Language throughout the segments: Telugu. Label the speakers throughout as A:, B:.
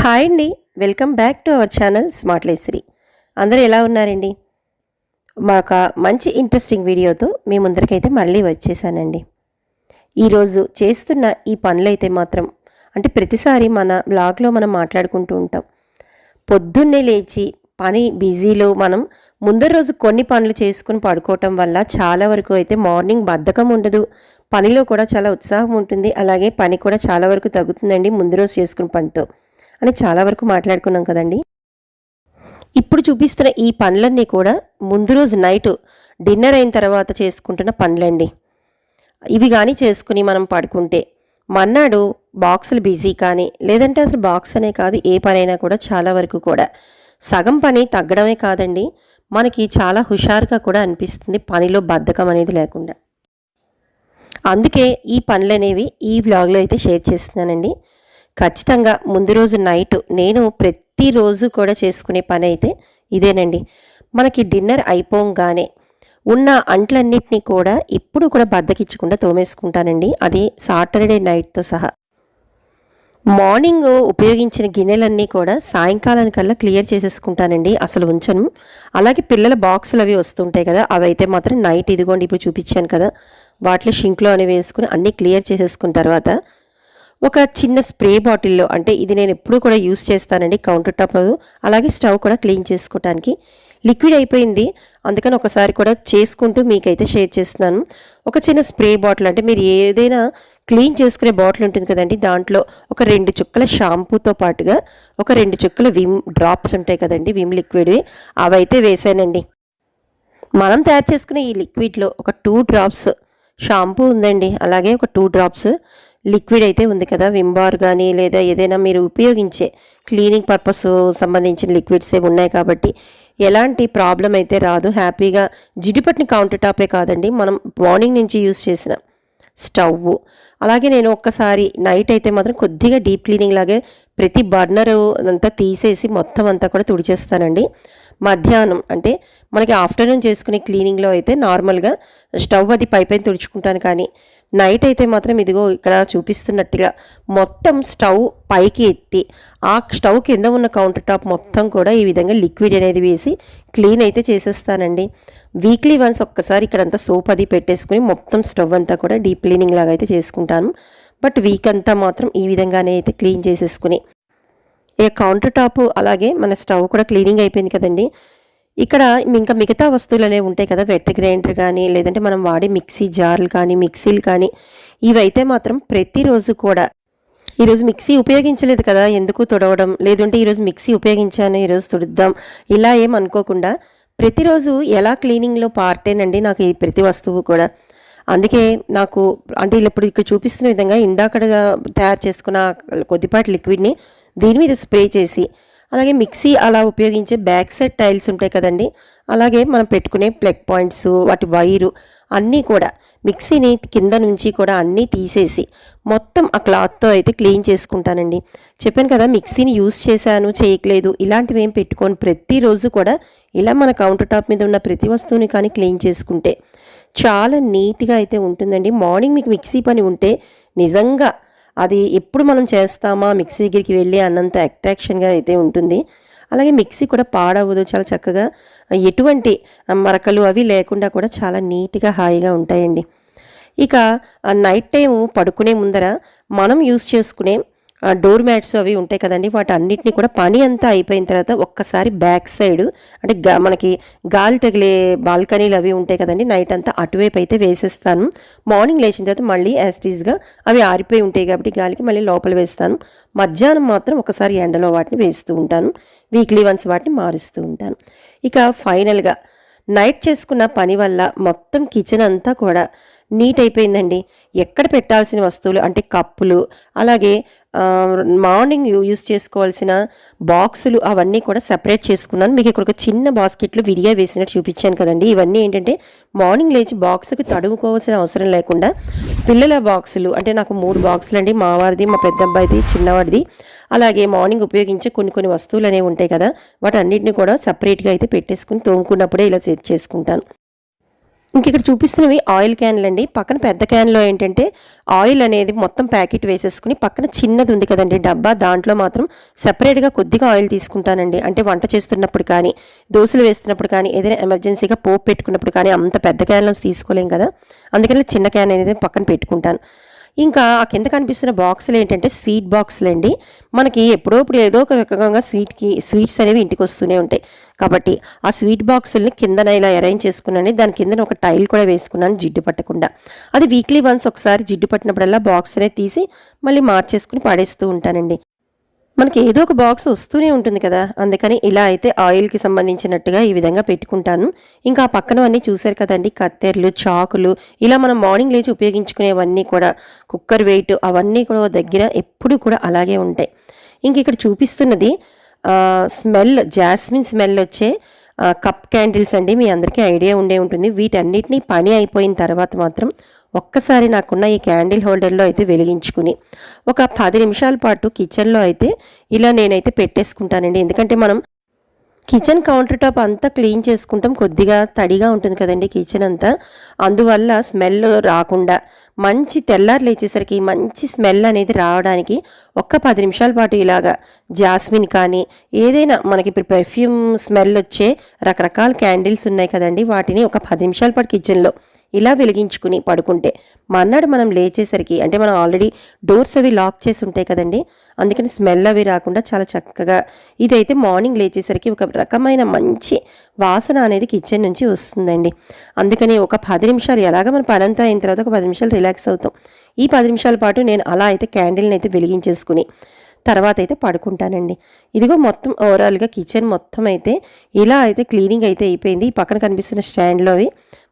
A: హాయ్ అండి. Welcome back to our channel smart life Sri. అందరూ ఎలా ఉన్నారండి? మాక మంచి ఇంట్రెస్టింగ్ వీడియోతో మీ ముందరికైతే మళ్ళీ వచ్చేసానండి. ఈరోజు చేస్తున్న ఈ పనులైతే మాత్రం అంటే ప్రతిసారి మన బ్లాగ్లో మనం మాట్లాడుకుంటూ ఉంటాం. పొద్దున్నే లేచి పని బిజీలో మనం ముందర రోజు కొన్ని పనులు చేసుకుని పడుకోవటం వల్ల చాలా వరకు అయితే మార్నింగ్ బద్ధకం ఉండదు. పనిలో కూడా చాలా ఉత్సాహం ఉంటుంది. అలాగే పని కూడా చాలా వరకు తగ్గుతుందండి ముందు రోజు చేసుకున్న పనితో అని చాలా వరకు మాట్లాడుకున్నాం కదండి. ఇప్పుడు చూపిస్తున్న ఈ పనులన్నీ కూడా ముందు రోజు నైట్ డిన్నర్ అయిన తర్వాత చేసుకుంటున్న పనులండి. ఇవి కానీ చేసుకుని మనం పడుకుంటే మన్నాడు బాక్సులు బిజీ కానీ లేదంటే అసలు బాక్స్ అనే కాదు ఏ పనైనా కూడా చాలా వరకు కూడా సగం పని తగ్గడమే కాదండి, మనకి చాలా హుషారుగా కూడా అనిపిస్తుంది పనిలో బద్ధకం అనేది లేకుండా. అందుకే ఈ పనులు అనేవి ఈ వ్లాగ్లో అయితే షేర్ చేస్తున్నానండి. ఖచ్చితంగా ముందు రోజు నైట్ నేను ప్రతిరోజు కూడా చేసుకునే పని అయితే ఇదేనండి. మనకి డిన్నర్ అయిపోగానే ఉన్న అంట్లన్నిటినీ కూడా ఇప్పుడు కూడా బద్దకిచ్చకుండా తోమేసుకుంటానండి, అది సాటర్డే నైట్తో సహా. మార్నింగ్ ఉపయోగించిన గిన్నెలన్నీ కూడా సాయంకాలానికల్లా క్లియర్ చేసేసుకుంటానండి, అసలు ఉంచను. అలాగే పిల్లల బాక్సులు అవి వస్తుంటాయి కదా, అవి అయితే మాత్రం నైట్ ఇదిగోండి ఇప్పుడు చూపించాను కదా వాటిలో షింక్లో అని వేసుకుని అన్నీ క్లియర్ చేసేసుకున్న తర్వాత ఒక చిన్న స్ప్రే బాటిల్లో, అంటే ఇది నేను ఎప్పుడు కూడా యూస్ చేస్తానండి కౌంటర్ టాప్ అలాగే స్టవ్ కూడా క్లీన్ చేసుకోవడానికి. లిక్విడ్ అయిపోయింది, అందుకని ఒకసారి కూడా చేసుకుంటూ మీకైతే షేర్ చేస్తున్నాను. ఒక చిన్న స్ప్రే బాటిల్, అంటే మీరు ఏదైనా క్లీన్ చేసుకునే బాటిల్ ఉంటుంది కదండి, దాంట్లో ఒక 2 చుక్కల షాంపూతో పాటుగా ఒక 2 చుక్కల విమ్ డ్రాప్స్ ఉంటాయి కదండి, విమ్ లిక్విడ్, అవైతే వేసానండి. మనం తయారు చేసుకునే ఈ లిక్విడ్లో ఒక 2 డ్రాప్స్ షాంపూ ఉందండి, అలాగే ఒక 2 డ్రాప్స్ లిక్విడ్ అయితే ఉంది కదా, విమ్ బార్ కానీ లేదా ఏదైనా మీరు ఉపయోగించే క్లీనింగ్ పర్పస్ సంబంధించిన లిక్విడ్సే ఉన్నాయి కాబట్టి ఎలాంటి ప్రాబ్లం అయితే రాదు. హ్యాపీగా జిడ్డుపట్టిన కౌంటర్ టాపే కాదండి, మనం మార్నింగ్ నుంచి యూస్ చేసిన స్టవ్. అలాగే నేను ఒక్కసారి నైట్ అయితే మాత్రం కొద్దిగా డీప్ క్లీనింగ్ లాగే ప్రతి బర్నర్ అంతా తీసేసి మొత్తం అంతా కూడా తుడిచేస్తానండి. మధ్యాహ్నం అంటే మనకి ఆఫ్టర్నూన్ చేసుకునే క్లీనింగ్లో అయితే నార్మల్గా స్టవ్ అది పైపైన తుడుచుకుంటాను, కానీ నైట్ అయితే మాత్రం ఇదిగో ఇక్కడ చూపిస్తున్నట్టుగా మొత్తం స్టవ్ పైకి ఎత్తి ఆ స్టవ్ కింద ఉన్న కౌంటర్ టాప్ మొత్తం కూడా ఈ విధంగా లిక్విడ్ అనేది వేసి క్లీన్ అయితే చేసేస్తానండి. వీక్లీ వన్స్ ఒక్కసారి ఇక్కడంతా సోప్ అది పెట్టేసుకుని మొత్తం స్టవ్ అంతా కూడా డీప్ క్లీనింగ్ లాగా అయితే చేసుకుంటాను. బట్ వీక్ అంతా మాత్రం ఈ విధంగానే అయితే క్లీన్ చేసేసుకుని ఇక కౌంటర్ టాప్ అలాగే మన స్టవ్ కూడా క్లీనింగ్ అయిపోయింది కదండి. ఇక్కడ ఇంకా మిగతా వస్తువులు అనేవి ఉంటాయి కదా, వెట్ గ్రైండర్ కానీ లేదంటే మనం వాడే మిక్సీ జార్లు కానీ మిక్సీలు కానీ ఇవైతే మాత్రం ప్రతిరోజు కూడా ఈరోజు మిక్సీ ఉపయోగించలేదు కదా ఎందుకు తుడవడం, లేదంటే ఈరోజు మిక్సీ ఉపయోగించాను ఈరోజు తుడుద్దాం, ఇలా ఏం అనుకోకుండా ప్రతిరోజు ఎలా క్లీనింగ్లో పార్టేనండి నాకు ఈ ప్రతి వస్తువు కూడా. అందుకే నాకు అంటే ఇప్పుడు ఇక్కడ చూపిస్తున్న విధంగా ఇందాక తయారు చేసుకున్న కొద్దిపాటి లిక్విడ్ని దీని మీద స్ప్రే చేసి, అలాగే మిక్సీ అలా ఉపయోగించే బ్యాక్ సైడ్ టైల్స్ ఉంటాయి కదండి, అలాగే మనం పెట్టుకునే ప్లగ్ పాయింట్స్ వాటి వైరు అన్నీ కూడా మిక్సీని కింద నుంచి కూడా అన్నీ తీసేసి మొత్తం ఆ క్లాత్తో అయితే క్లీన్ చేసుకుంటానండి. చెప్పాను కదా మిక్సీని యూస్ చేశాను చేయట్లేదు ఇలాంటివి ఏం పెట్టుకొని ప్రతిరోజు కూడా ఇలా మన కౌంటర్ టాప్ మీద ఉన్న ప్రతి వస్తువుని కానీ క్లీన్ చేసుకుంటే చాలా నీట్గా అయితే ఉంటుందండి. మార్నింగ్ మీకు మిక్సీ పని ఉంటే నిజంగా అది ఎప్పుడు మనం చేస్తామా మిక్సీ దగ్గరికి వెళ్ళి అన్నంత అట్రాక్షన్గా అయితే ఉంటుంది. అలాగే మిక్సీ కూడా పాడవదు, చాలా చక్కగా ఎటువంటి మరకలు అవి లేకుండా కూడా చాలా నీట్గా హాయిగా ఉంటాయండి. ఇక నైట్ టైం పడుకునే ముందర మనం యూస్ చేసుకునే డోర్ మ్యాట్స్ అవి ఉంటాయి కదండి, వాటి అన్నిటినీ కూడా పని అంతా అయిపోయిన తర్వాత ఒక్కసారి బ్యాక్ సైడ్ అంటే మనకి గాలి తగిలే బాల్కనీలు అవి ఉంటాయి కదండి, నైట్ అంతా అటువైపు అయితే వేసేస్తాను. మార్నింగ్ లేచిన తర్వాత మళ్ళీ యాస్టీస్గా అవి ఆరిపోయి ఉంటాయి కాబట్టి గాలికి మళ్ళీ లోపల వేస్తాను. మధ్యాహ్నం మాత్రం ఒకసారి ఎండలో వాటిని వేస్తూ ఉంటాను, వీక్లీ వన్స్ వాటిని మారుస్తూ ఉంటాను. ఇక ఫైనల్గా నైట్ చేసుకున్న పని వల్ల మొత్తం కిచెన్ అంతా కూడా నీట్ అయిపోయిందండి. ఎక్కడ పెట్టాల్సిన వస్తువులు అంటే కప్పులు, అలాగే మార్నింగ్ యూస్ చేసుకోవాల్సిన బాక్సులు అవన్నీ కూడా సెపరేట్ చేసుకున్నాను. మీకు ఇక్కడ ఒక చిన్న బాస్కెట్లో విడిగా వేసినట్టు చూపించాను కదండి. ఇవన్నీ ఏంటంటే మార్నింగ్ లేచి బాక్స్కి తడుముకోవాల్సిన అవసరం లేకుండా పిల్లల బాక్సులు, అంటే నాకు 3 బాక్సులు అండి, మా వారిది మా పెద్ద అబ్బాయిది చిన్నవాడిది, అలాగే మార్నింగ్ ఉపయోగించే కొన్ని వస్తువులు అనేవి ఉంటాయి కదా, వాటి అన్నింటినీ కూడా సపరేట్గా అయితే పెట్టేసుకుని తోముకున్నప్పుడే ఇలా సెట్ చేసుకుంటాను. ఇంక ఇక్కడ చూపిస్తున్నవి ఆయిల్ క్యాన్లు అండి. పక్కన పెద్ద క్యాన్లో ఏంటంటే ఆయిల్ అనేది మొత్తం ప్యాకెట్ వేసేసుకుని, పక్కన చిన్నది ఉంది కదండి డబ్బా, దాంట్లో మాత్రం సెపరేట్గా కొద్దిగా ఆయిల్ తీసుకుంటానండి. అంటే వంట చేస్తున్నప్పుడు కానీ, దోశలు వేస్తున్నప్పుడు కానీ, ఏదైనా ఎమర్జెన్సీగా పోపు పెట్టుకున్నప్పుడు కానీ అంత పెద్ద క్యాన్లో తీసుకోలేం కదా, అందుకని చిన్న క్యాన్ అనేది పక్కన పెట్టుకుంటాను. ఇంకా ఆ కింద కనిపిస్తున్న బాక్సులు ఏంటంటే స్వీట్ బాక్సులు అండి. మనకి ఎప్పుడో ఇప్పుడు ఏదో ఒక రకంగా స్వీట్స్ అనేవి ఇంటికి వస్తూనే ఉంటాయి. కాబట్టి ఆ స్వీట్ బాక్సుల్ని కిందన ఇలా అరేంజ్ చేసుకున్నాను. దాని కిందన ఒక టైల్ కూడా వేసుకున్నాను జిడ్డు పట్టకుండా. అది వీక్లీ వన్స్ ఒకసారి జిడ్డు పట్టినప్పుడల్లా బాక్స్ అనేది తీసి మళ్ళీ మార్చేసుకుని పడేస్తూ ఉంటానండి. మనకి ఏదో ఒక బాక్స్ వస్తూనే ఉంటుంది కదా, అందుకని ఇలా అయితే ఆయిల్కి సంబంధించినట్టుగా ఈ విధంగా పెట్టుకుంటాను. ఇంకా ఆ పక్కనవన్నీ చూసారు కదండి, కత్తెరలు, చాకులు, ఇలా మనం మార్నింగ్ లేచి ఉపయోగించుకునేవన్నీ కూడా, కుక్కర్ వెయిట్ అవన్నీ కూడా దగ్గర ఎప్పుడు కూడా అలాగే ఉంటాయి. ఇంక ఇక్కడ చూపిస్తున్నది స్మెల్, జాస్మిన్ స్మెల్ వచ్చే కప్ క్యాండిల్స్ అండి. మీ అందరికీ ఐడియా ఉండే ఉంటుంది. వీటన్నిటినీ పని అయిపోయిన తర్వాత మాత్రం ఒక్కసారి నాకున్న ఈ క్యాండిల్ హోల్డర్లో అయితే వెలిగించుకుని ఒక 10 నిమిషాల పాటు కిచెన్లో అయితే ఇలా నేనైతే పెట్టేసుకుంటానండి. ఎందుకంటే మనం కిచెన్ కౌంటర్ టాప్ అంతా క్లీన్ చేసుకుంటాం, కొద్దిగా తడిగా ఉంటుంది కదండి కిచెన్ అంతా, అందువల్ల స్మెల్ రాకుండా మంచి తెల్లారు లేచేసరికి మంచి స్మెల్ అనేది రావడానికి ఒక్క 10 నిమిషాల పాటు ఇలాగా జాస్మిన్ కానీ ఏదైనా మనకి ఇప్పుడు పెర్ఫ్యూమ్ స్మెల్ వచ్చే రకరకాల క్యాండిల్స్ ఉన్నాయి కదండి, వాటిని ఒక 10 నిమిషాల పాటు కిచెన్లో ఇలా వెలిగించుకుని పడుకుంటే మర్నాడు మనం లేచేసరికి, అంటే మనం ఆల్రెడీ డోర్స్ అవి లాక్ చేసి ఉంటాయి కదండి, అందుకని స్మెల్ అవి రాకుండా చాలా చక్కగా ఇదైతే మార్నింగ్ లేచేసరికి ఒక రకమైన మంచి వాసన అనేది కిచెన్ నుంచి వస్తుందండి. అందుకని ఒక 10 నిమిషాలు ఎలాగ మన పనంతా అయిన తర్వాత ఒక 10 నిమిషాలు రిలాక్స్ అవుతాం. ఈ 10 నిమిషాల పాటు నేను అలా అయితే క్యాండిల్ని అయితే వెలిగించేసుకుని తర్వాత అయితే పడుకుంటానండి. ఇదిగో మొత్తం ఓవరాల్గా కిచెన్ మొత్తం అయితే ఇలా అయితే క్లీనింగ్ అయితే అయిపోయింది. ఈ పక్కన కనిపిస్తున్న స్టాండ్లో అవి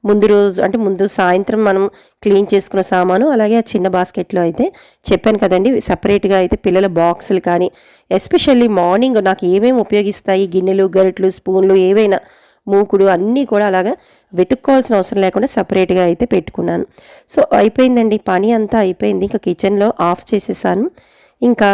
A: ముందు సాయంత్రం మనం క్లీన్ చేసుకున్న సామాను, అలాగే ఆ చిన్న బాస్కెట్లో అయితే చెప్పాను కదండి సపరేట్గా అయితే పిల్లల బాక్సులు కానీ, ఎస్పెషల్లీ మార్నింగ్ నాకు ఏమేమి ఉపయోగిస్తాయి, గిన్నెలు, గరిటెలు, స్పూన్లు, ఏవైనా మూకుడు అన్నీ కూడా అలాగా వెతుక్కోవాల్సిన అవసరం లేకుండా సపరేట్గా అయితే పెట్టుకున్నాను. సో అయిపోయిందండి, పని అంతా అయిపోయింది. ఇంకా కిచెన్లో ఆఫ్ చేసేసాను. ఇంకా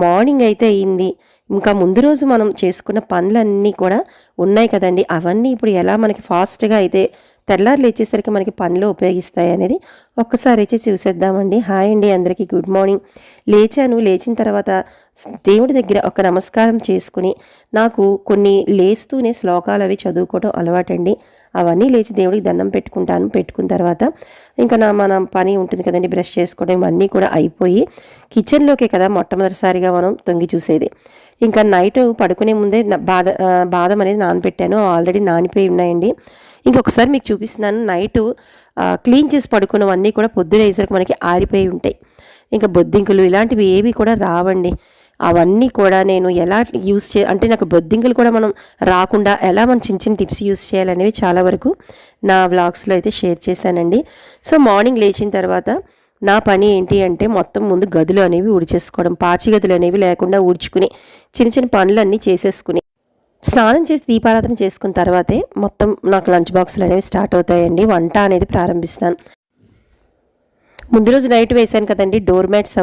A: మార్నింగ్ అయితే అయింది. ఇంకా ముందు రోజు మనం చేసుకున్న పనులన్నీ కూడా ఉన్నాయి కదండి, అవన్నీ ఇప్పుడు ఎలా మనకి ఫాస్ట్గా అయితే తెల్లారు లేచేసరికి మనకి పనులు ఉపయోగిస్తాయి అనేది ఒక్కసారి అయితే చూసేద్దామండి. హాయ్ అండి అందరికీ, గుడ్ మార్నింగ్. లేచిన తర్వాత దేవుడి దగ్గర ఒక నమస్కారం చేసుకుని, నాకు కొన్ని లేస్తూనే శ్లోకాలు అవి చదువుకోవడం అలవాటండి. అవన్నీ లేచి దేవుడికి దండం పెట్టుకుంటాను. పెట్టుకున్న తర్వాత ఇంకా మన పని ఉంటుంది కదండి, బ్రష్ చేసుకోవడం ఇవన్నీ కూడా అయిపోయి కిచెన్లోకే కదా మొట్టమొదటిసారిగా మనం తొంగి చూసేది. ఇంకా నైట్ పడుకునే ముందే బాదం అనేది నానబెట్టాను, ఆల్రెడీ నానిపోయి ఉన్నాయండి. ఇంకొకసారి మీకు చూపిస్తున్నాను. నైట్ క్లీన్ చేసి పడుకున్నవన్నీ కూడా పొద్దున వేసరికి మనకి ఆరిపోయి ఉంటాయి. ఇంకా బొద్దింకలు ఇలాంటివి ఏవి కూడా రావండి. అవన్నీ కూడా నేను ఎలా అంటే నాకు బొద్దింకలు కూడా మనం రాకుండా ఎలా మనం చిన్న చిన్న టిప్స్ యూస్ చేయాలనేవి చాలా వరకు నా వ్లాగ్స్లో అయితే షేర్ చేశానండి. సో మార్నింగ్ లేచిన తర్వాత నా పని ఏంటి అంటే మొత్తం ముందు గదులు అనేవి ఊడ్చేసుకోవడం, పాచి గదులు అనేవి లేకుండా ఊడ్చుకుని చిన్న చిన్న పనులన్నీ చేసేసుకుని స్నానం చేసి దీపారాధన చేసుకున్న తర్వాతే మొత్తం నాకు లంచ్ బాక్సులు అనేవి స్టార్ట్ అవుతాయండి. వంట అనేది ప్రారంభిస్తాను. ముందు రోజు నైట్ వేసాను కదండి డోర్ మ్యాట్స్,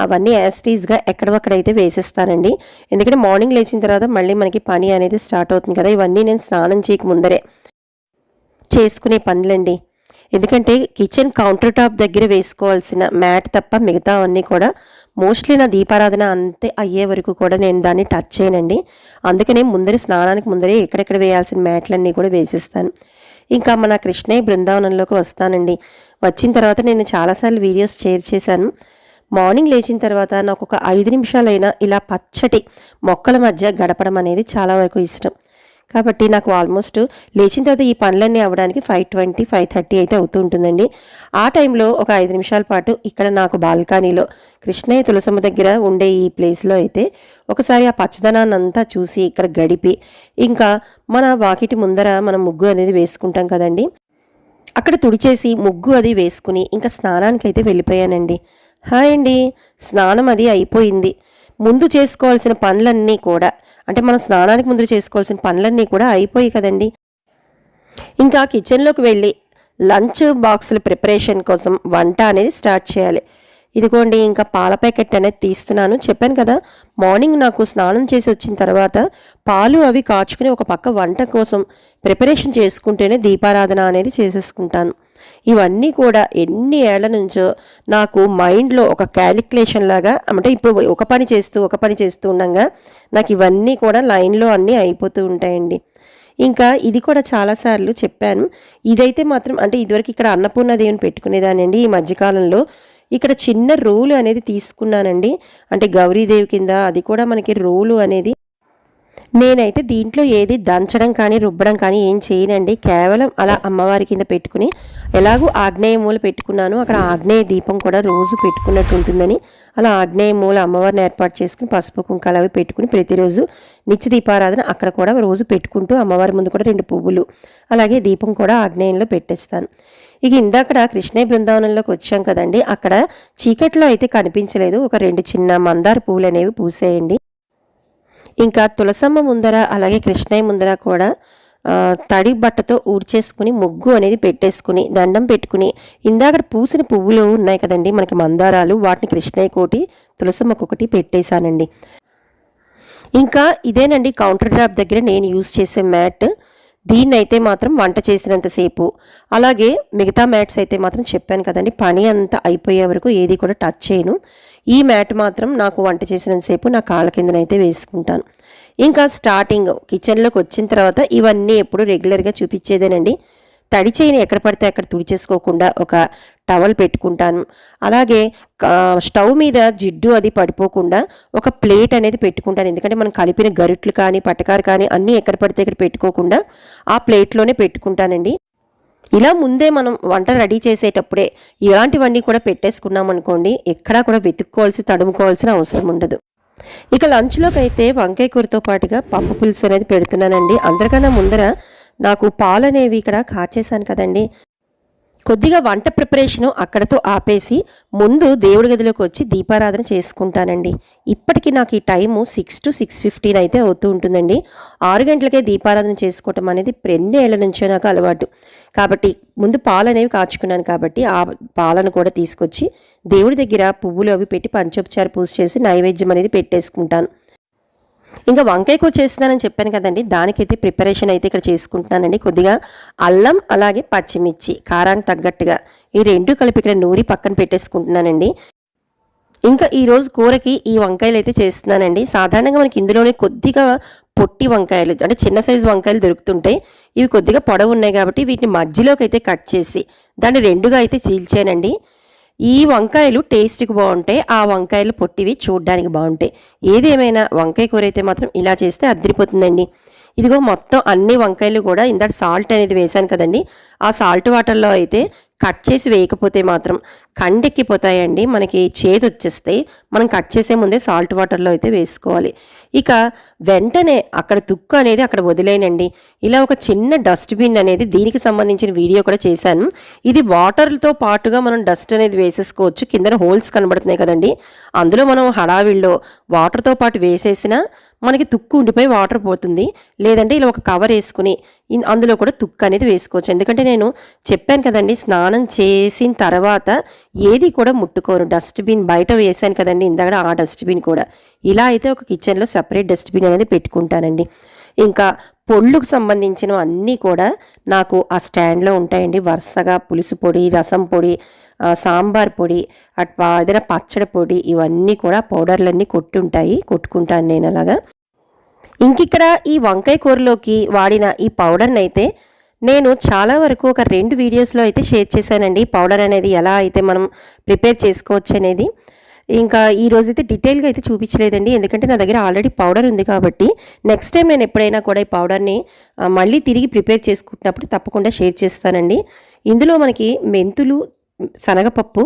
A: అవన్నీ యాస్టీస్గా ఎక్కడొక్కడైతే వేసేస్తానండి. ఎందుకంటే మార్నింగ్ లేచిన తర్వాత మళ్ళీ మనకి పని అనేది స్టార్ట్ అవుతుంది కదా. ఇవన్నీ నేను స్నానం చేయక ముందరే చేసుకునే పనులండి. ఎందుకంటే కిచెన్ కౌంటర్ టాప్ దగ్గర వేసుకోవాల్సిన మ్యాట్ తప్ప మిగతా అన్నీ కూడా మోస్ట్లీ నా దీపారాధన అంతే అయ్యే వరకు కూడా నేను దాన్ని టచ్ చేయనండి. అందుకనే స్నానానికి ముందరే ఎక్కడెక్కడ వేయాల్సిన మ్యాట్లన్నీ కూడా వేసేస్తాను. ఇంకా మన కృష్ణయ్య బృందావనంలోకి వస్తానండి. వచ్చిన తర్వాత నేను చాలాసార్లు వీడియోస్ షేర్ చేశాను. మార్నింగ్ లేచిన తర్వాత నాకు ఒక 5 నిమిషాలైనా ఇలా పచ్చటి మొక్కల మధ్య గడపడం అనేది చాలా వరకు ఇష్టం. కాబట్టి నాకు ఆల్మోస్ట్ లేచిన తర్వాత ఈ పనులన్నీ అవ్వడానికి 5:20, 5:30 అయితే అవుతూ ఉంటుందండి. ఆ టైంలో ఒక 5 నిమిషాల పాటు ఇక్కడ నాకు బాల్కనీలో కృష్ణయ్య తులసమ్మ దగ్గర ఉండే ఈ ప్లేస్లో అయితే ఒకసారి ఆ పచ్చదనాన్ని అంతా చూసి ఇక్కడ గడిపి, ఇంకా మన వాకిటి ముందర మనం ముగ్గు అనేది వేసుకుంటాం కదండి, అక్కడ తుడిచేసి ముగ్గు అది వేసుకుని ఇంకా స్నానానికి అయితే వెళ్ళిపోయానండి. హాయ్ అండి, స్నానం అది అయిపోయింది. ముందు చేసుకోవాల్సిన పనులన్నీ కూడా, అంటే మనం స్నానానికి ముందు చేసుకోవాల్సిన పనులన్నీ కూడా అయిపోయి కదండి. ఇంకా కిచెన్లోకి వెళ్ళి లంచ్ బాక్సుల ప్రిపరేషన్ కోసం వంట అనేది స్టార్ట్ చేయాలి. ఇదిగోండి ఇంకా పాల ప్యాకెట్ అనేది తీస్తున్నాను. చెప్పాను కదా, మార్నింగ్ నాకు స్నానం చేసి వచ్చిన తర్వాత పాలు అవి కాచుకుని ఒక పక్క వంట కోసం ప్రిపరేషన్ చేసుకుంటేనే దీపారాధన అనేది చేసేసుకుంటాను. ఇవన్నీ కూడా ఎన్ని ఏళ్ల నుంచో నాకు మైండ్లో ఒక క్యాలిక్యులేషన్ లాగా, అంటే ఇప్పుడు ఒక పని చేస్తూ ఉండగా నాకు ఇవన్నీ కూడా లైన్లో అన్నీ అయిపోతూ ఉంటాయండి. ఇంకా ఇది కూడా చాలాసార్లు చెప్పాను. ఇదైతే మాత్రం అంటే ఇదివరకు ఇక్కడ అన్నపూర్ణాదేవిని పెట్టుకునేదానండి. ఈ మధ్యకాలంలో ఇక్కడ చిన్న రోలు అనేది తీసుకున్నానండి. అంటే గౌరీదేవి కింద అది కూడా మనకి రోలు అనేది. నేనైతే దీంట్లో ఏది దంచడం కానీ రుబ్బడం కానీ ఏం చేయనండి. కేవలం అలా అమ్మవారి కింద పెట్టుకుని, ఎలాగూ ఆగ్నేయ మూల పెట్టుకున్నాను, అక్కడ ఆగ్నేయ దీపం కూడా రోజు పెట్టుకున్నట్టు ఉంటుందని అలా ఆగ్నేయ మూల అమ్మవారిని ఏర్పాటు చేసుకుని పసుపు కుంకాలు అవి పెట్టుకుని ప్రతిరోజు నిత్య దీపారాధన అక్కడ కూడా రోజు పెట్టుకుంటూ అమ్మవారి ముందు కూడా 2 పువ్వులు అలాగే దీపం కూడా ఆగ్నేయంలో పెట్టేస్తాను. ఇక ఇందాక కృష్ణయ్య బృందావనంలోకి వచ్చాం కదండి, అక్కడ చీకట్లో అయితే కనిపించలేదు. ఒక 2 చిన్న మందార పువ్వులు అనేవి పూసేయండి. ఇంకా తులసమ్మ ముందర అలాగే కృష్ణయ్య ముందర కూడా తడి బట్టతో ఊడ్చేసుకుని ముగ్గు అనేది పెట్టేసుకుని దండం పెట్టుకుని, ఇందాక పూసిన పువ్వులు ఉన్నాయి కదండి మనకి మందారాలు, వాటిని కృష్ణయ్య కోటి తులసమ్మకు ఒకటి పెట్టేశానండి. ఇంకా ఇదేనండి కౌంటర్ టాప్ దగ్గర నేను యూజ్ చేసే మ్యాట్. దీన్నైతే మాత్రం వంట చేసినంతసేపు, అలాగే మిగతా మ్యాట్స్ అయితే మాత్రం చెప్పాను కదండి పని అంతా అయిపోయే వరకు ఏది కూడా టచ్ చేయను. ఈ మ్యాట్ మాత్రం నాకు వంట చేసినంతసేపు నా కాళ్ళ కిందనైతే వేసుకుంటాను. ఇంకా స్టార్టింగ్ కిచెన్లోకి వచ్చిన తర్వాత ఇవన్నీ ఎప్పుడు రెగ్యులర్గా చూపించేదేనండి. తడి చేయని ఎక్కడ పడితే అక్కడ తుడిచేసుకోకుండా ఒక టవల్ పెట్టుకుంటాను. అలాగే స్టవ్ మీద జిడ్డు అది పడిపోకుండా ఒక ప్లేట్ అనేది పెట్టుకుంటాను. ఎందుకంటే మనం కలిపిన గరిట్లు కానీ పటకారు కానీ అన్నీ ఎక్కడ పడితే ఇక్కడ పెట్టుకోకుండా ఆ ప్లేట్లోనే పెట్టుకుంటానండి. ఇలా ముందే మనం వంట రెడీ చేసేటప్పుడే ఇలాంటివన్నీ కూడా పెట్టేసుకున్నాం అనుకోండి, ఎక్కడా కూడా తడుముకోవాల్సిన అవసరం ఉండదు. ఇక లంచ్లోకి అయితే వంకాయ కూరతో పాటుగా పప్పు పులుసు అనేది పెడుతున్నానండి. అందరికన్నా ముందర నాకు పాలు అనేవి ఇక్కడ కాచేసాను కదండి, కొద్దిగా వంట ప్రిపరేషను అక్కడతో ఆపేసి ముందు దేవుడి గదిలోకి వచ్చి దీపారాధన చేసుకుంటానండి. ఇప్పటికీ నాకు ఈ టైము 6 to 6:15 అయితే అవుతూ ఉంటుందండి. 6 గంటలకే దీపారాధన చేసుకోవటం అనేది 2 ఏళ్ల నుంచో నాకు అలవాటు. కాబట్టి ముందు పాలు అనేవి కాచుకున్నాను కాబట్టి ఆ పాలను కూడా తీసుకొచ్చి దేవుడి దగ్గర పువ్వులు అవి పెట్టి పంచోపచార పూజ చేసి నైవేద్యం అనేది పెట్టేసుకుంటాను. ఇంకా వంకాయ కూర చేస్తున్నానని చెప్పాను కదండి, దానికైతే ప్రిపరేషన్ అయితే ఇక్కడ చేసుకుంటున్నానండి. కొద్దిగా అల్లం అలాగే పచ్చిమిర్చి కారానికి తగ్గట్టుగా ఈ 2 కలిపి ఇక్కడ నూరి పక్కన పెట్టేసుకుంటున్నానండి. ఇంకా ఈరోజు కూరకి ఈ వంకాయలు అయితే చేస్తున్నానండి. సాధారణంగా మనకి ఇందులోనే కొద్దిగా పొట్టి వంకాయలు అంటే చిన్న సైజు వంకాయలు దొరుకుతుంటాయి. ఇవి కొద్దిగా పొడవు ఉన్నాయి కాబట్టి వీటిని మధ్యలోకి అయితే కట్ చేసి దాన్ని 2గా అయితే చీల్చానండి. ఈ వంకాయలు టేస్ట్కి బాగుంటాయి, ఆ వంకాయలు పొట్టివి చూడడానికి బాగుంటాయి. ఏదేమైనా వంకాయ కూర అయితే మాత్రం ఇలా చేస్తే అద్దరిపోతుందండి. ఇదిగో మొత్తం అన్ని వంకాయలు కూడా ఇందాక సాల్ట్ అనేది వేశాను కదండి, ఆ సాల్ట్ వాటర్లో అయితే కట్ చేసి వేయకపోతే మాత్రం కండెక్కిపోతాయండి, మనకి చేదు వచ్చేస్తాయి. మనం కట్ చేసే ముందే సాల్ట్ వాటర్లో అయితే వేసుకోవాలి. ఇక వెంటనే అక్కడ తుక్కు అనేది అక్కడ వదిలేనండి. ఇలా ఒక చిన్న డస్ట్బిన్ అనేది దీనికి సంబంధించిన వీడియో కూడా చేశాను. ఇది వాటర్తో పాటుగా మనం డస్ట్ అనేది వేసేసుకోవచ్చు. కింద హోల్స్ కనబడుతున్నాయి కదండి, అందులో మనం హడావిడిలో వాటర్తో పాటు వేసేసినా మనకి తుక్కు ఉండిపోయి వాటర్ పోతుంది. లేదంటే ఇలా ఒక కవర్ వేసుకుని అందులో కూడా తుక్కు అనేది వేసుకోవచ్చు. ఎందుకంటే నేను చెప్పాను కదండి, స్నానం చేసిన తర్వాత ఏది కూడా ముట్టుకోను. డస్ట్బిన్ బయట వేసాను కదండి ఇందాక, ఆ డస్ట్బిన్ కూడా ఇలా అయితే ఒక కిచెన్లో సపరేట్ డస్ట్బిన్ అనేది పెట్టుకుంటానండి. ఇంకా పొళ్ళుకు సంబంధించిన అన్నీ కూడా నాకు ఆ స్టాండ్లో ఉంటాయండి. వరుసగా పులుసు పొడి, రసం పొడి, సాంబార్ పొడి, ఏదైనా పచ్చడి పొడి, ఇవన్నీ కూడా పౌడర్లన్నీ కొట్టుకుంటాను నేను అలాగా. ఇంకిక్కడ ఈ వంకాయ కూరలోకి వాడిన ఈ పౌడర్ని అయితే నేను చాలా వరకు ఒక 2 వీడియోస్లో అయితే షేర్ చేశానండి. పౌడర్ అనేది ఎలా అయితే మనం ప్రిపేర్ చేసుకోవచ్చు అనేది. ఇంకా ఈరోజైతే డీటెయిల్గా అయితే చూపించలేదండి, ఎందుకంటే నా దగ్గర ఆల్రెడీ పౌడర్ ఉంది కాబట్టి నెక్స్ట్ టైం నేను ఎప్పుడైనా కూడా ఈ పౌడర్ని మళ్ళీ తిరిగి ప్రిపేర్ చేసుకుంటున్నప్పుడు తప్పకుండా షేర్ చేస్తానండి. ఇందులో మనకి మెంతులు, శనగపప్పు,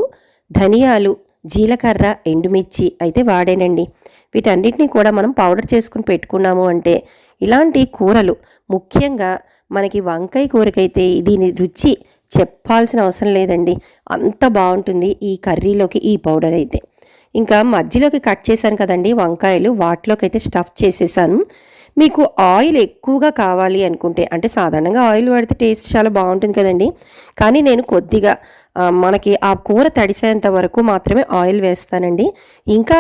A: ధనియాలు, జీలకర్ర, ఎండుమిర్చి అయితే వాడేనండి. వీటన్నిటిని కూడా మనం పౌడర్ చేసుకుని పెట్టుకున్నాము అంటే ఇలాంటి కూరలు, ముఖ్యంగా మనకి వంకాయ కూరకైతే దీని రుచి చెప్పాల్సిన అవసరం లేదండి, అంత బాగుంటుంది ఈ కర్రీలోకి ఈ పౌడర్ అయితే. ఇంకా మధ్యలోకి కట్ చేశాను కదండి వంకాయలు, వాటిలోకి అయితే స్టఫ్ చేసేసాను. మీకు ఆయిల్ ఎక్కువగా కావాలి అనుకుంటే, అంటే సాధారణంగా ఆయిల్ వాడితే టేస్ట్ చాలా బాగుంటుంది కదండి, కానీ నేను కొద్దిగా మనకి ఆ కూర తడిసేంత వరకు మాత్రమే ఆయిల్ వేస్తానండి. ఇంకా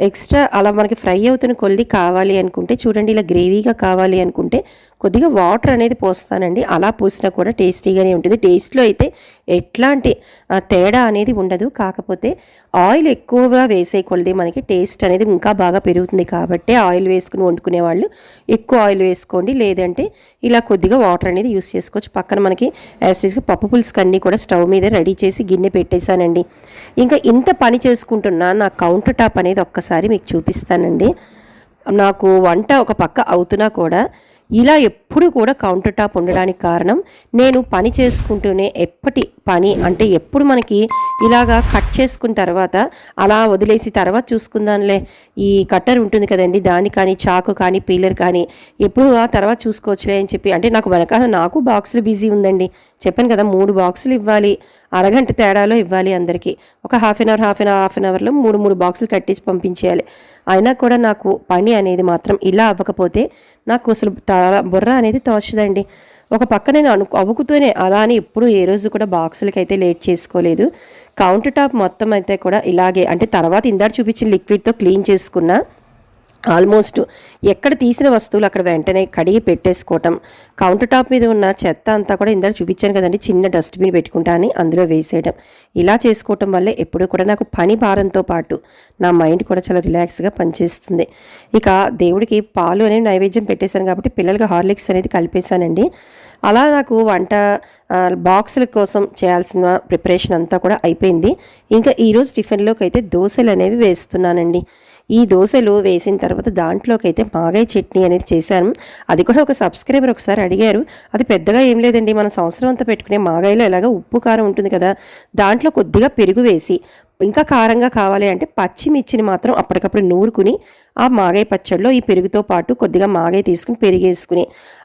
A: ఎక్స్ట్రా అలా మనకి ఫ్రై అవుతున్న కొద్ది కావాలి అనుకుంటే చూడండి, ఇలా గ్రేవీగా కావాలి అనుకుంటే కొద్దిగా వాటర్ అనేది పోస్తానండి. అలా పోసినా కూడా టేస్టీగానే ఉంటుంది. టేస్ట్లో అయితే ఎట్లాంటి తేడా అనేది ఉండదు. కాకపోతే ఆయిల్ ఎక్కువగా వేసే కొలది మనకి టేస్ట్ అనేది ఇంకా బాగా పెరుగుతుంది. కాబట్టి ఆయిల్ వేసుకుని వండుకునే వాళ్ళు ఎక్కువ ఆయిల్ వేసుకోండి, లేదంటే ఇలా కొద్దిగా వాటర్ అనేది యూస్ చేసుకోవచ్చు. పక్కన మనకి యాసిడ్గా పప్పు పులుసుకి అన్నీ కూడా స్టవ్ మీద రెడీ చేసి గిన్నె పెట్టేశానండి. ఇంకా ఇంత పని చేసుకుంటున్నా నా కౌంటర్ టాప్ అనేది ఒక్కసారి మీకు చూపిస్తానండి. నాకు వంట ఒక పక్క అవుతున్నా కూడా ఇలా ఎప్పుడు కూడా కౌంటర్ టాప్ ఉండడానికి కారణం, నేను పని చేసుకుంటూనే ఎప్పటి పని అంటే ఎప్పుడు మనకి ఇలాగా కట్ చేసుకున్న తర్వాత అలా వదిలేసి తర్వాత చూసుకుందాంలే, ఈ కట్టర్ ఉంటుంది కదండి దాన్ని కానీ చాకు కానీ పీలర్ కానీ ఎప్పుడు ఆ తర్వాత చూసుకోవచ్చులే అని చెప్పి, అంటే నాకు వెనకాల నాకు బాక్సులు బిజీ ఉందండి. చెప్పాను కదా 3 బాక్సులు ఇవ్వాలి, అరగంట తేడాలో ఇవ్వాలి అందరికీ. ఒక హాఫ్ అన్ అవర్లో 3 బాక్సులు కట్టేసి పంపించేయాలి. అయినా కూడా నాకు పని అనేది మాత్రం ఇలా అవ్వకపోతే నాకు అసలు బుర్ర అనేది తోచదండి. ఒక పక్క నేను అవ్వుకుతూనే అలా అని ఎప్పుడు ఏ రోజు కూడా బాక్సులకి అయితే లేట్ చేసుకోలేదు. కౌంటర్ టాప్ మొత్తం అయితే కూడా ఇలాగే, అంటే తర్వాత ఇందాక చూపించిన లిక్విడ్తో క్లీన్ చేసుకున్నా. ఆల్మోస్ట్ ఎక్కడ తీసిన వస్తువులు అక్కడ వెంటనే కడిగి పెట్టేసుకోవటం, కౌంటర్ టాప్ మీద ఉన్న చెత్త అంతా కూడా ఇందాక చూపించాను కదండి, చిన్న డస్ట్బిన్ పెట్టుకుంటా అని అందులో వేసేయడం. ఇలా చేసుకోవటం వల్లే ఎప్పుడూ కూడా నాకు పని భారంతో పాటు నా మైండ్ కూడా చాలా రిలాక్స్గా పనిచేస్తుంది. ఇక దేవుడికి పాలు అనేవి నైవేద్యం పెట్టేశాను కాబట్టి పిల్లలకి హార్లిక్స్ అనేది కలిపేశానండి. అలా నాకు వంట బాక్సుల కోసం చేయాల్సిన ప్రిపరేషన్ అంతా కూడా అయిపోయింది. ఇంకా ఈరోజు టిఫిన్లోకి అయితే దోశలు అనేవి వేస్తున్నానండి. ఈ దోశలు వేసిన తర్వాత దాంట్లోకి అయితే మాగాయ చట్నీ అనేది చేశాను. అది కూడా ఒక సబ్స్క్రైబర్ ఒకసారి అడిగారు. అది పెద్దగా ఏం లేదండి, మనం సంవత్సరం అంతా పెట్టుకునే మాగాయలో ఎలాగో ఉప్పు కారం ఉంటుంది కదా, దాంట్లో కొద్దిగా పెరుగు వేసి, ఇంకా కారంగా కావాలి అంటే పచ్చిమిర్చిని మాత్రం అప్పటికప్పుడు నూరుకుని ఆ మాగాయ పచ్చడిలో ఈ పెరుగుతో పాటు కొద్దిగా మాగాయ తీసుకుని పెరిగేసుకుని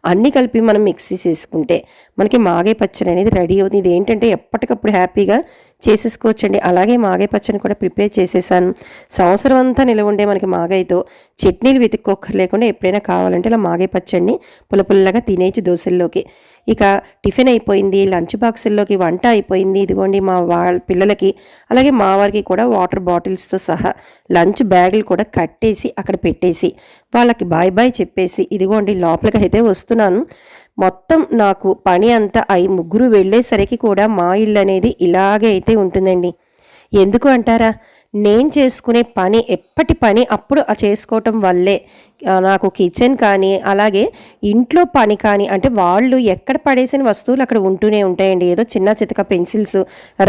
A: అన్నీ కలిపి మనం మిక్సీ చేసుకుంటే మనకి మాగాయ పచ్చడి అనేది రెడీ అవుతుంది. ఇది ఏంటంటే ఎప్పటికప్పుడు హ్యాపీగా చేసేసుకోవచ్చండి. అలాగే మాగాయ పచ్చడిని కూడా ప్రిపేర్ చేసేసాను. సంవత్సరం అంతా నిలవ ఉండే మనకి మాగాయతో చట్నీలు వెతుక్కోక్కర్లేకుండా ఎప్పుడైనా కావాలంటే ఇలా మాగాయ పచ్చడిని పుల్లపుల్లగా తినేసి దోశల్లోకి. ఇక టిఫిన్ అయిపోయింది, లంచ్ బాక్సుల్లోకి వంట అయిపోయింది. ఇదిగోండి మా పిల్లలకి అలాగే మా వారికి కూడా వాటర్ బాటిల్స్తో సహా లంచ్ బ్యాగులు కూడా కట్టేసి అక్కడ పెట్టేసి వాళ్ళకి బాయ్ బాయ్ చెప్పేసి ఇదిగోండి లోపలికి అయితే వస్తున్నాను. మొత్తం నాకు పని అంతా అయి ముగ్గురు వెళ్ళేసరికి కూడా మా ఇల్లు అనేది ఇలాగే అయితే ఉంటుందండి. ఎందుకు అంటారా, నేను చేసుకునే పని ఎప్పటి పని అప్పుడు చేసుకోవటం వల్లే నాకు కిచెన్ కానీ అలాగే ఇంట్లో పని కానీ, అంటే వాళ్ళు ఎక్కడ పడేసిన వస్తువులు అక్కడ ఉంటూనే ఉంటాయండి. ఏదో చిన్న చితక పెన్సిల్స్,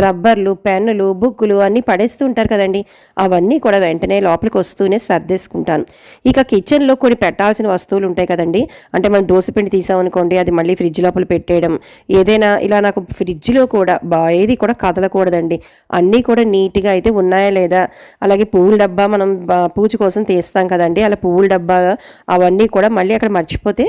A: రబ్బర్లు, పెన్నులు, బుక్కులు అన్నీ పడేస్తూ ఉంటారు కదండి, అవన్నీ కూడా వెంటనే లోపలికి వస్తూనే సర్దేసుకుంటాను. ఇక కిచెన్లో కొన్ని పెట్టాల్సిన వస్తువులు ఉంటాయి కదండి, అంటే మనం దోసపిండి తీసామనుకోండి అది మళ్ళీ ఫ్రిడ్జ్ లోపల పెట్టేయడం, ఏదైనా ఇలా నాకు ఫ్రిడ్జ్లో కూడా ఏది కూడా కదలకూడదండి, అన్నీ కూడా నీట్గా అయితే ఉన్నాయా లేదా. అలాగే పువ్వుల డబ్బా మనం పూజ కోసం తీస్తాం కదండి, అలా పువ్వుల డబ్బా అవన్నీ కూడా మళ్ళీ అక్కడ మర్చిపోతే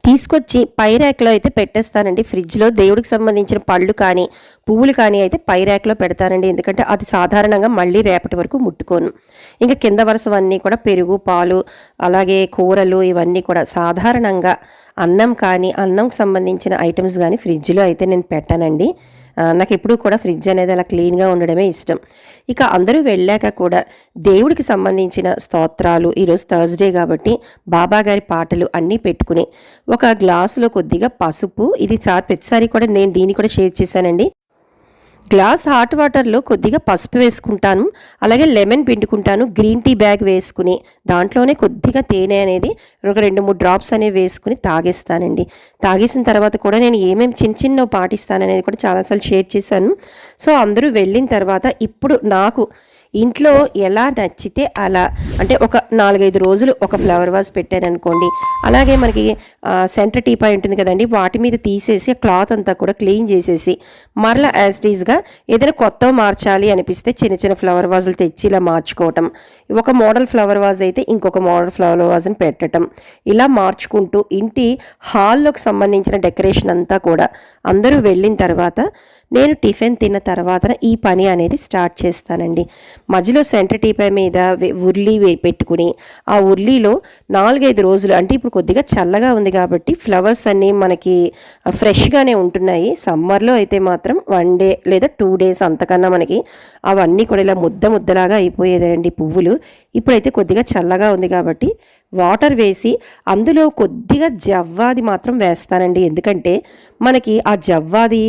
A: తీసుకొచ్చి పై ర్యాక్లో అయితే పెట్టేస్తానండి. ఫ్రిడ్జ్లో దేవుడికి సంబంధించిన పళ్ళు కానీ పువ్వులు కానీ అయితే పై ర్యాక్లో పెడతానండి, ఎందుకంటే అది సాధారణంగా మళ్ళీ రేపటి వరకు ముట్టుకోను. ఇంకా కింద వరుసవన్నీ కూడా పెరుగు, పాలు, అలాగే కూరలు ఇవన్నీ కూడా సాధారణంగా అన్నం కానీ అన్నంకి సంబంధించిన ఐటమ్స్ కానీ ఫ్రిడ్జ్లో అయితే నేను పెట్టానండి. నాకు ఎప్పుడూ కూడా ఫ్రిడ్జ్ అనేది అలా క్లీన్గా ఉండడమే ఇష్టం. ఇక అందరూ వెళ్ళాక కూడా దేవుడికి సంబంధించిన స్తోత్రాలు, ఈరోజు థర్స్డే కాబట్టి బాబా గారి పాటలు అన్నీ పెట్టుకుని ఒక గ్లాసులో కొద్దిగా పసుపు, ఇది ప్రతిసారి కూడా నేను దీన్ని కూడా షేర్ చేశానండి, గ్లాస్ హాట్ వాటర్లో కొద్దిగా పసుపు వేసుకుంటాను, అలాగే లెమన్ పిండుకుంటాను, గ్రీన్ టీ బ్యాగ్ వేసుకుని దాంట్లోనే కొద్దిగా తేనె అనేది ఒక 2-3 డ్రాప్స్ అనేవి వేసుకుని తాగేస్తానండి. తాగేసిన తర్వాత కూడా నేను ఏమేమి చిన్న పాటిస్తాననేది కూడా చాలాసార్లు షేర్ చేశాను. సో అందరూ వెళ్ళిన తర్వాత ఇప్పుడు నాకు ఇంట్లో ఎలా నచ్చితే అలా, అంటే ఒక 4-5 రోజులు ఒక ఫ్లవర్ వాజ్ పెట్టారనుకోండి, అలాగే మనకి సెంటర్ టీపాయ్ ఉంటుంది కదండి, వాటి మీద తీసేసి ఆ క్లాత్ అంతా కూడా క్లీన్ చేసేసి మరలా యాజ్టీజ్గా ఏదైనా కొత్తవి మార్చాలి అనిపిస్తే చిన్న చిన్న ఫ్లవర్ వాజులు తెచ్చి ఇలా మార్చుకోవటం, ఒక మోడల్ ఫ్లవర్ వాజ్ అయితే ఇంకొక మోడల్ ఫ్లవర్ వాజ్ని పెట్టడం, ఇలా మార్చుకుంటూ ఇంటి హాల్లోకి సంబంధించిన డెకరేషన్ అంతా కూడా అందరూ వెళ్ళిన తర్వాత నేను టిఫిన్ తిన్న తర్వాత ఈ పని అనేది స్టార్ట్ చేస్తానండి. మధ్యలో సెంటర్ టీపై మీద ఉర్లీ పెట్టుకుని ఆ ఉర్లీలో 4-5 రోజులు అంటే ఇప్పుడు కొద్దిగా చల్లగా ఉంది కాబట్టి ఫ్లవర్స్ అన్నీ మనకి ఫ్రెష్గానే ఉంటున్నాయి. సమ్మర్లో అయితే మాత్రం 1 డే లేదా 2 డేస్ అంతకన్నా మనకి అవన్నీ కూడా ఇలా ముద్దలాగా అయిపోయేదండి పువ్వులు. ఇప్పుడైతే కొద్దిగా చల్లగా ఉంది కాబట్టి వాటర్ వేసి అందులో కొద్దిగా జవ్వాది మాత్రం వేస్తానండి. ఎందుకంటే మనకి ఆ జవ్వాది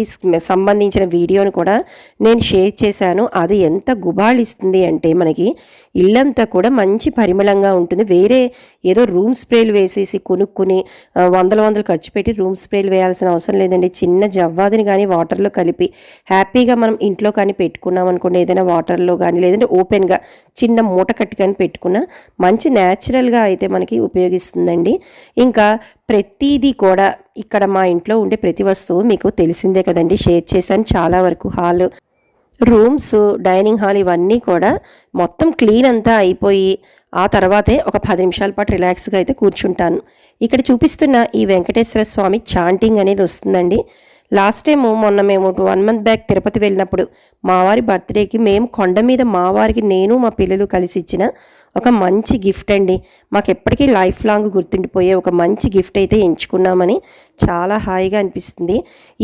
A: సంబంధించిన వీడియోని కూడా నేను షేర్ చేశాను. అది ఎంత గుబాళిస్తుంది అంటే మనకి ఇల్లంతా కూడా మంచి పరిమళంగా ఉంటుంది. వేరే ఏదో రూమ్ స్ప్రేలు వేసేసి కొనుక్కుని వందలు ఖర్చు పెట్టి రూమ్ స్ప్రేలు వేయాల్సిన అవసరం లేదండి. చిన్న జవ్వాదిని కానీ వాటర్లో కలిపి హ్యాపీగా మనం ఇంట్లో కానీ పెట్టుకున్నాం అనుకోండి, ఏదైనా వాటర్లో కానీ లేదంటే ఓపెన్గా చిన్న మూట కట్టి కానీ పెట్టుకున్న మంచి న్యాచురల్గా అయితే మనకి ఉపయోగిస్తుందండి. ఇంకా ప్రతిదీ కూడా ఇక్కడ మా ఇంట్లో ఉండే ప్రతి వస్తువు మీకు తెలిసిందే కదండి, షేర్ చేశాను చాలా వరకు. హాల్, రూమ్స్, డైనింగ్ హాల్ ఇవన్నీ కూడా మొత్తం క్లీన్ అంతా అయిపోయి ఆ తర్వాతే ఒక 10 నిమిషాల పాటు రిలాక్స్గా అయితే కూర్చుంటాను. ఇక్కడ చూపిస్తున్న ఈ వెంకటేశ్వర స్వామి చాంటింగ్ అనేది వస్తుందండి. లాస్ట్ టైం మొన్న మేము 1 మంత్ బ్యాక్ తిరుపతి వెళ్ళినప్పుడు మావారి బర్త్డేకి మేము కొండ మీద మావారికి నేను మా పిల్లలు కలిసి ఇచ్చిన ఒక మంచి గిఫ్ట్ అండి. మాకు ఎప్పటికీ లైఫ్ లాంగ్ గుర్తుండిపోయే ఒక మంచి గిఫ్ట్ అయితే ఎంచుకున్నామని చాలా హాయిగా అనిపిస్తుంది.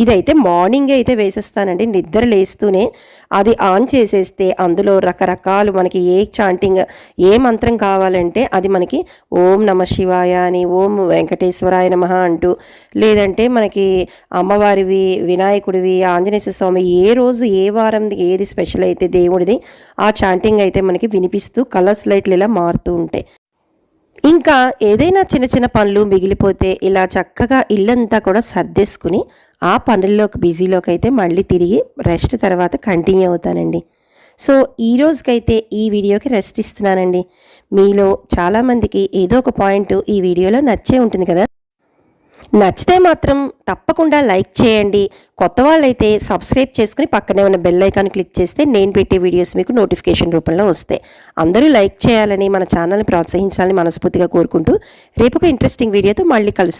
A: ఇదైతే మార్నింగే అయితే వేసేస్తానండి. నిద్ర లేస్తూనే అది ఆన్ చేసేస్తే అందులో రకరకాలు మనకి ఏ చాంటింగ్ ఏ మంత్రం కావాలంటే అది మనకి ఓం నమ శివాయ అని, ఓం వెంకటేశ్వరాయ నమః అంటూ, లేదంటే మనకి అమ్మవారివి, వినాయకుడివి, ఆంజనేయ స్వామి ఏ రోజు ఏ వారం ఏది స్పెషల్ అయితే దేవుడిది ఆ చాంటింగ్ అయితే మనకి వినిపిస్తూ కలర్స్ లైట్లు ఇలా మారుతూ ఉంటాయి. ఇంకా ఏదైనా చిన్న పనులు మిగిలిపోతే ఇలా చక్కగా ఇల్లంతా కూడా సర్దేసుకుని ఆ పనుల్లోకి బిజీలోకి అయితే మళ్ళీ తిరిగి రెస్ట్ తర్వాత కంటిన్యూ అవుతానండి. సో ఈ రోజుకైతే ఈ వీడియోకి రెస్ట్ ఇస్తున్నానండి. మీలో చాలామందికి ఏదో ఒక పాయింట్ ఈ వీడియోలో నచ్చే ఉంటుంది కదా. నచ్చితే మాత్రం తప్పకుండా లైక్ చేయండి. కొత్త వాళ్ళైతే సబ్స్క్రైబ్ చేసుకుని పక్కనే ఉన్న బెల్ ఐకాన్ క్లిక్ చేస్తే నేను పెట్టే వీడియోస్ మీకు నోటిఫికేషన్ రూపంలో వస్తాయి. అందరూ లైక్ చేయాలని, మన ఛానల్ని ప్రోత్సహించాలని మనస్ఫూర్తిగా కోరుకుంటూ రేపు ఒక ఇంట్రెస్టింగ్ వీడియోతో మళ్ళీ కలుస్తాను.